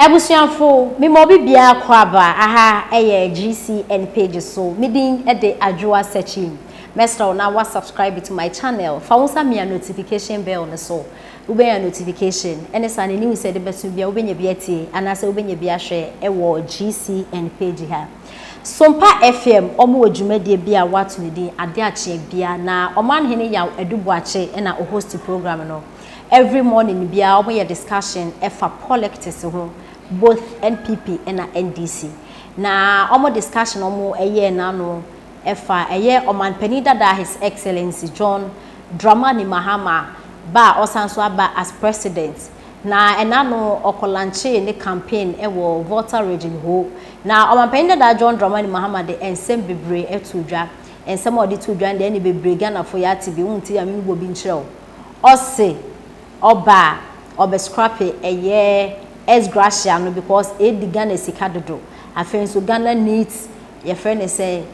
Ebusianfo me mo bibia kwaba aha eye GCN page so midin e de adwoa searching mestra na wa subscribe to my channel fa wonsa me notification bell ne so ube ya notification ene sa ne news de besu bia ubenya bia tie anase ubenya bia hwe e wo GCN page ha Sompa FM omo adwumade bia watu ne din ade ache bia na oman hene ya edubuache na o host program no every morning bia omo ye discussion efa politics ho both NPP and NDC na omo discussion omo eye na no efa eye oman penida da His Excellency John Dramani Mahama ba osanso aba as president na enano okolanche ne campaign ewo voter region ho na oman penida da John Dramani Mahama de ensem bebre etudwa ensem odi tudwa de ne bebre Ghana fo ya tibi unti ya mimbo bi nchrew ose oba obescrape eye as gracia no because the Ghana sikadodo afen so Ghana needs your friend say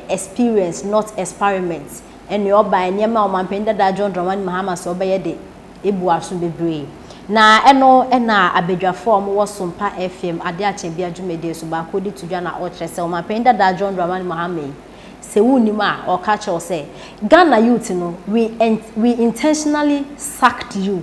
experience not experiments and your by nyama o mampenda da John Dramani Mahama so be de ebu aso bebre na eno na abedwafo mo wo Sompa FM ade ache bia dwumede so ba kodi tudwa na o kyerese o mampenda da John Dramani Mahama se wunima o ka che o say Ghana youth no we intentionally sacked you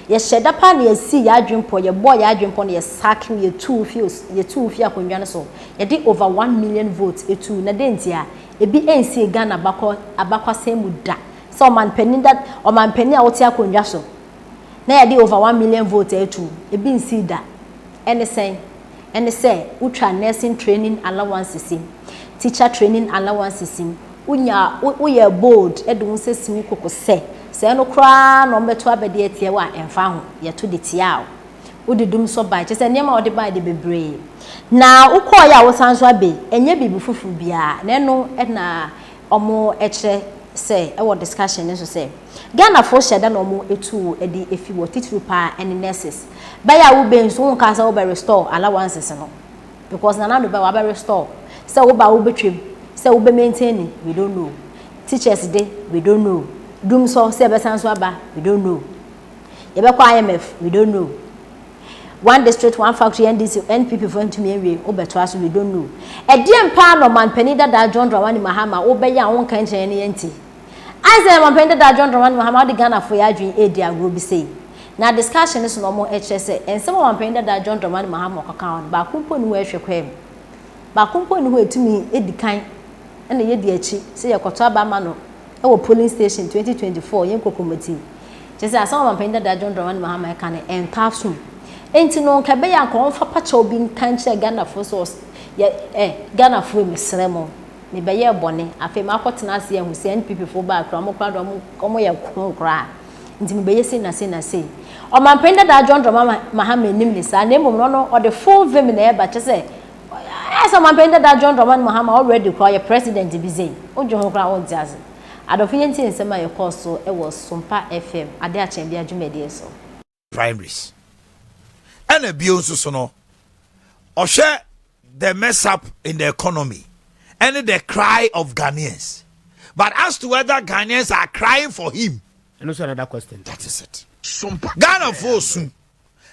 ye sheda pa na yesi ya adwempo ye boy ya adwempo na ye sack ye two fie akondwa ne so ye di over 1 million votes etu na dentia ebi ensi Ghana abakwa semu da so man penny a wote akondwa so na ye di over 1 million votes etu ebi ensi da ene say ultra nursing training allowances teacher training allowances uya bold edun se simi kokose se no kra no beto abede etie wa emfa ho ye to de tia o udidum so ba che se niam ode ba de bebre na ukọ ya wo sanso abe enye bibi fufu bia na no na omo eche se e wo discussion ne so se Ghana fo sheda na omo etu edi efi wo titru pa and nurses ba ya wo ben so won ka sa wo be restore allowances no because na do ba wo be restore se wo ba wo betwem se wo be maintain we don't know teachers day we don't know Doom so say besanso aba we don't know ye be kwa IMF we don't know one district one factory NDC NPP for to me we obeto aso we don't know e die mpa no man penida da John Dramani Mahama obeya won kan kyen ne yenti I say man penida da John Dramani Mahama de Ghana for ya adwin e dia agro bi say na discussion is no mo e kye say ensem man penida da John Dramani Mahama okaka on ba kumpo ni we hwe kwem ba kumpo ni ho etumi edikan na ye di achi say ye kwoto aba ma no our polling station 2024 yen kokomati just as some penda da John Dramani Mahama kan en kafsum enti no ka be ya ko fa pacha obi kan che Ghana for so Ghana for mesremo me be ye bone afi ma kwotena ase hu se NPP for ba kra mo kwado mo komo ye kra enti me be ye se na se o man penda da John Dramani Mahama nim ni sa na emom no o the full vim na e ba che se as man penda da John Dramani Mahama already call your president bi say ojo ho kra won tiaze Adofienti nsema ye course so e was Sompa FM ade a chen bia dwumede so primaries and a bio so no or share the mess up in the economy and the cry of Ghanaians, but as to whether Ghanaians are crying for him, and also another question, that is it. Ghana for soon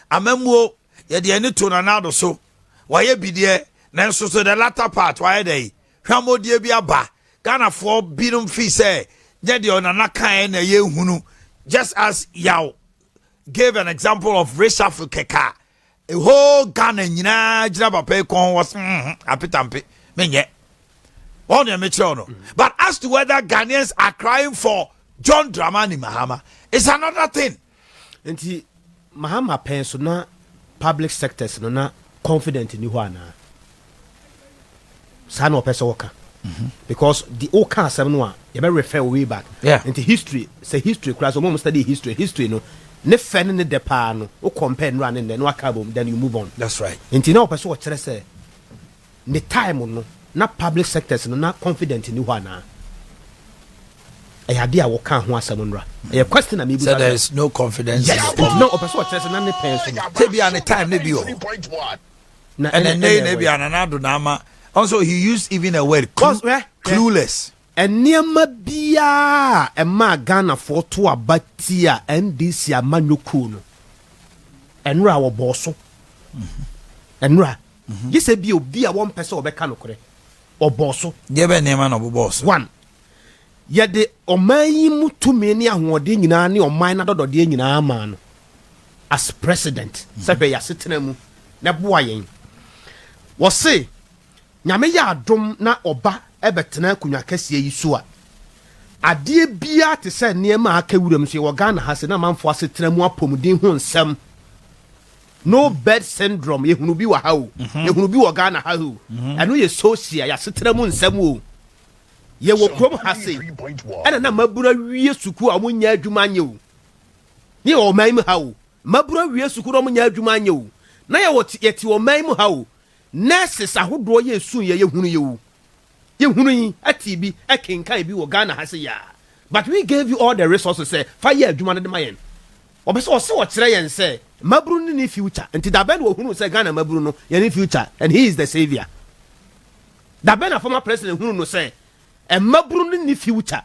amemwo ye de ani to na do so why be there nanso so the latter part why they hwamodie bi aba Ghana for binom fi say jedi onana kan na ye hunu just as yaw gave an example of AY3KA a whole Ghana nyina jina papa kon was apitampe menye on your no but as to whether Ghanaians are crying for John Dramani Mahama is another thing. Enti Mahama pen so na public sectors no na confident ni ho ana sa no person waka because the old cancer no you better refer way back into history say history class or study history no ne fen ne depa no o compare run in no akabom then you move on. That's right. Into now person what say the time no na public sectors no na confident ni ho ana e hade a wo kan ho asem nra e question na me so there is no confidence. Yes. No person what say na ne pen so be an time ne bi o na and ne bi ananado na ama. Also, he used even a word clueless. And near Mabia, a ma Ghana for to a batia and this ya manukuno. enra wo boso enra yese bi obi a won pese obeka no kore oboso ye be nema no boss one ye de omayi mutumi ne ahode nyina ne oman na dodode nyina ma no as president sebe ya setena mu na boa yen wo se nyame ya adom na oba ebetena kunwa kase yi so a ade bia te se niema aka wuram so wo Ghana ha se na manfo asetena mu apomuden ho nsem no bed syndrome yehunu bi wa ha o yehunu bi wo Ghana ha o eno ye social ya setena mu nsem o ye wo krom ha se ena na mabura wie suku a munya adwuma nye o ni o man mu ha o mabura wie suku ro munya adwuma nye o na ye wo yeti o man mu ha o nurses ahodo ye sun ye yehunu ye o yehunu yi atibi akenkan bi wo Ghana ha se ya but we gave you all the resources say fire adwuma de mayen obeso ose wo kire yen say maburu ni future nti da ben wo hunu say Ghana maburu no ye ni future and he is the savior da ben a former president hunu no say e maburu ni future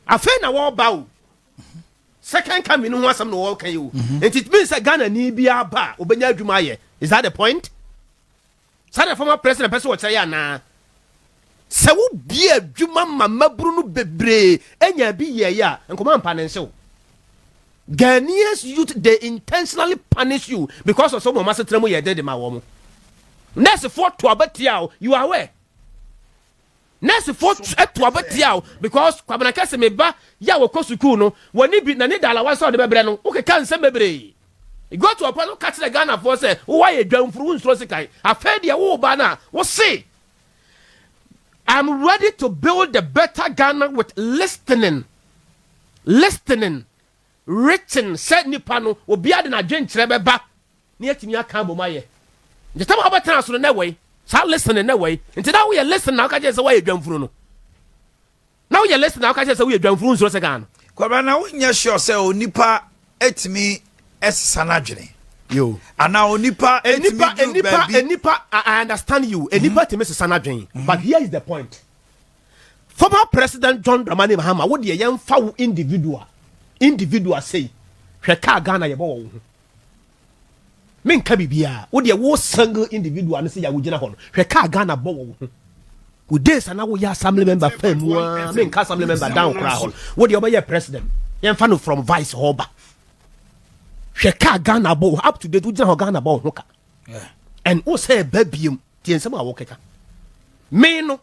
afen na wo ba o second coming no asam no wo kan you nti it means say Ghana ni bia ba obenya adwuma ye is that the point say the former president person wo kire ya na se wo bia adwuma ma maburu no bebre enya bi ye ya nkoma mpa ne nsew Ghanaians youth they intentionally punish you because of some master tremo ye dead ma wo mo nurse for to abatia you are aware nurse for to abatia because kwabana kase me ba ya wo kosuku no woni bi na ne dala wa so de bebre no o ke kan se bebre you go to a point catch the Ghana for say why you dwanfuru nsuro sekai afa de wo ba na wo say I'm ready to build a better Ghana with listening written said nipa no obi ade na dwenkyere beba na yatimi aka bomaye nti tam abata so na way sa listen na way nti da we listen na ka je say why dwanfuru no na we listen na ka je say we dwanfuru nsuro se Ghana kwaba na wonya sure say onipa etimi esanadwene yo ana onipa enipa I understand you enipa timi esanadwene but here is the point former president John Dramani Mahama wo de yen fa wo individual say hweka Ghana ye bo wo ho men ka bibia wo de wo single individual no say ya wo gina ho no hweka Ghana bo wo ho wo days na wo ya assembly member famu men ka assembly member down kra ho wo de obaye president yen fa no from vice hoba hweka Ghana bo up to date wo gina ho Ghana bo ho ka and wo say babium tie nsem a wo keka me no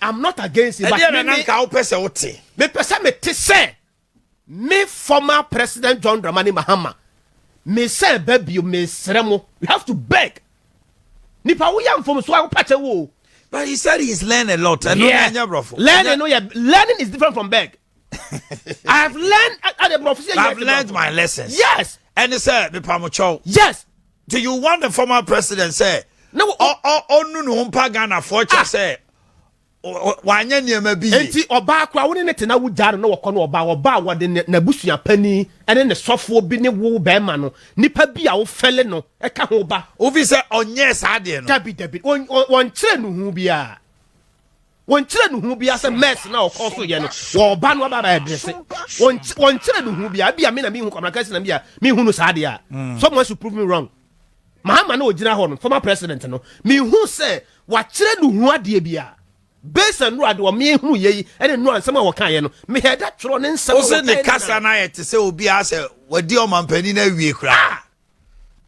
I'm not against it but me ka wo pese wo te me pese me te say me former president John Dramani Mahama me say baby me sremo you have to beg nipa wo yam from so I pache wo but he said he's learned a lot and learning is different from beg I've learned at the professor I've learned my lessons yes and he said me pamocho yes do you want the former president say no onu no mpa Ghana for say wanya niema bi enti oba akwa woni ne tena wo jare no wokọ no oba wo de na busua pani ene ne sofo bi ne wo be ma no nipa bi a wo fele no e ka ho ba ofi se onye sa de no dabi won kire no hu bia se mess na okọ so ye no wo ba no ba adresse won kire no hu bia me na me hu kwamra kasi na bia me hu no sa de a someone should prove me wrong Mahama na ogina ho no former president no me hu se wa kire no hu ade bia based on what me hu ye and no ansem a kan ye no me head that tro ne nsem o se ne kasa na ye te se obi a se wadi o mampani na wie kra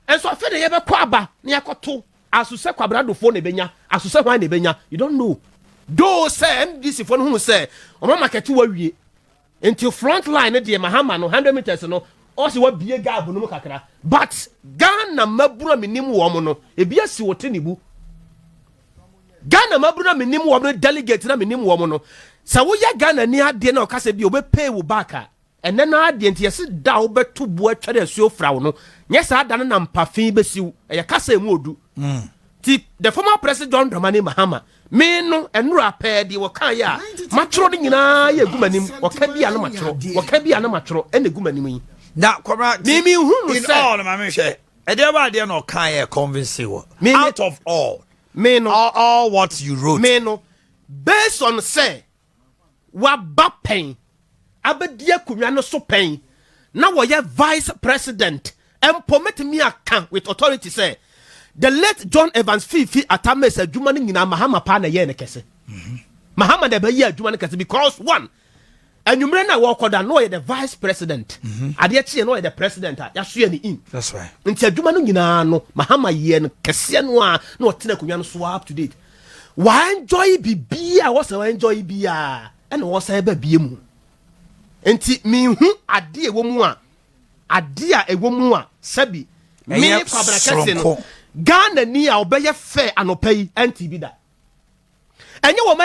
enso afa de ye be kwa aba na yakoto asuse kwabrado fo ne benya asuse hwan ne benya you don't know do say MDC fo no hu say o ma market wa wie into front line de Mahama no 100 meters no o se wa bie gab no kakra but Ghana mabura minim wo mo no e bia si wote ni bu Ghana mabuna minim wo no delegate na minim wo mo no sa wo ya Ghana ni ade na o kase bi obe pay wo back ene na ade nti yesi da wo betu bo atware asuo fra wo no nye sa da na mpafin besiw e kase mu odu ti the former president John Dramani Mahama me no enura pedi wo kan ya matro de nyina ya gumanim wo ka bia na matro ene gumanim yi na kwara mi hu in all ma me hwe e de ba de na o kan ya convince wo out of all me no all what you wrote me no based on say wa ba pen abadia kunwa no so pen na wo ye vice president permit me account with authority say the late John Evans Fifi atame say adwuma no nyina Mahama pa na ye ne kese Mahama de be ye adwuma no kese because one anwumre na wo koda no ye the vice president ade tie no ye the president ya so ye ni in that's right nti adwuma no nyina no Mahama ye no kese no a na otena konwa no so up to date why enjoy bibia wo say enjoy bia and wo say ba bie mu nti mi hu ade e wo mu a ade a e wo mu a sabi me kwabra kese no Ghana ni a obeye fair anopai NTB da enye wo